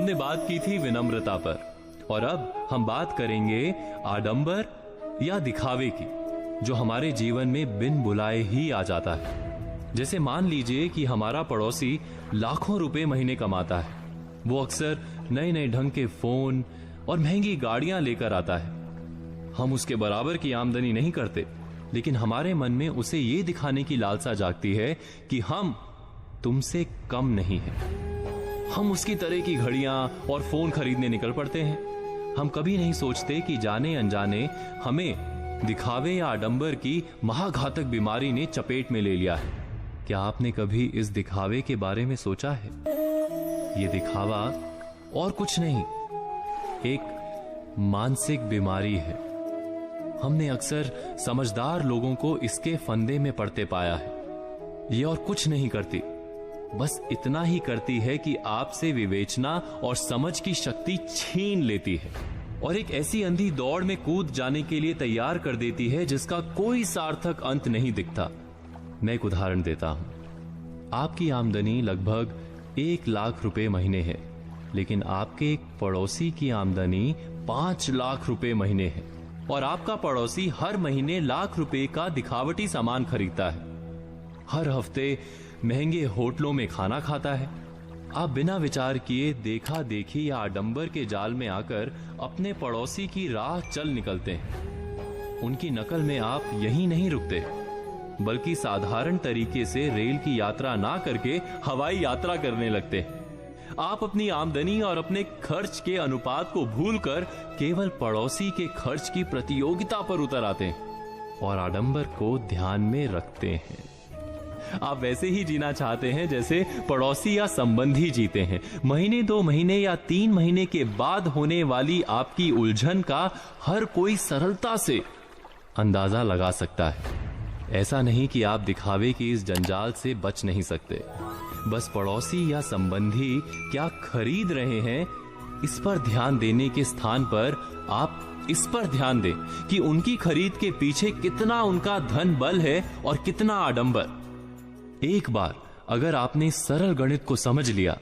हमने बात की थी विनम्रता पर, और अब हम बात करेंगे आडंबर या दिखावे की, जो हमारे जीवन में बिन बुलाए ही आ जाता है। जैसे मान लीजिए कि हमारा पड़ोसी लाखों रुपए महीने कमाता है। वो अक्सर नए नए ढंग के फोन और महंगी गाड़ियां लेकर आता है। हम उसके बराबर की आमदनी नहीं करते, लेकिन हमारे मन में उसे ये दिखाने की लालसा जागती है कि हम तुमसे कम नहीं हैं। हम उसकी तरह की घड़ियां और फोन खरीदने निकल पड़ते हैं। हम कभी नहीं सोचते कि जाने अनजाने हमें दिखावे या आडंबर की महाघातक बीमारी ने चपेट में ले लिया है। क्या आपने कभी इस दिखावे के बारे में सोचा है? ये दिखावा और कुछ नहीं, एक मानसिक बीमारी है। हमने अक्सर समझदार लोगों को इसके फंदे में पड़ते पाया है। ये और कुछ नहीं करती, बस इतना ही करती है कि आपसे विवेचना और समझ की शक्ति छीन लेती है और एक ऐसी अंधी दौड़ में कूद जाने के लिए तैयार कर देती है जिसका कोई सार्थक अंत नहीं दिखता। मैं एक उदाहरण देता हूं। आपकी आमदनी लगभग 1 लाख रुपए महीने है, लेकिन आपके एक पड़ोसी की आमदनी 5 लाख रुपए महीने है और आपका पड़ोसी हर महीने लाख रुपए का दिखावटी सामान खरीदता है। हर हफ्ते महंगे होटलों में खाना खाता है। आप बिना विचार किए देखा देखी या आडंबर के जाल में आकर अपने पड़ोसी की राह चल निकलते हैं। उनकी नकल में आप यहीं नहीं रुकते, बल्कि साधारण तरीके से रेल की यात्रा ना करके हवाई यात्रा करने लगते हैं। आप अपनी आमदनी और अपने खर्च के अनुपात को भूलकर केवल पड़ोसी के खर्च की प्रतियोगिता पर उतर आते हैं और आडंबर को ध्यान में रखते हैं। आप वैसे ही जीना चाहते हैं जैसे पड़ोसी या संबंधी जीते हैं। महीने 2 महीने या 3 महीने के बाद होने वाली आपकी उलझन का हर कोई सरलता से अंदाजा लगा सकता है। ऐसा नहीं कि आप दिखावे की इस जंजाल से बच नहीं सकते, बस पड़ोसी या संबंधी क्या खरीद रहे हैं इस पर ध्यान देने के स्थान पर आप इस पर ध्यान दें कि उनकी खरीद के पीछे कितना उनका धन बल है और कितना आडंबर। एक बार अगर आपने सरल गणित को समझ लिया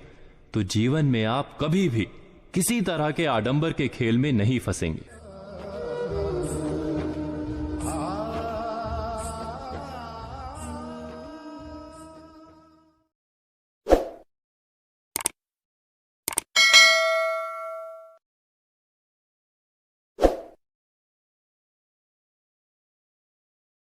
तो जीवन में आप कभी भी किसी तरह के आडंबर के खेल में नहीं फंसेंगे।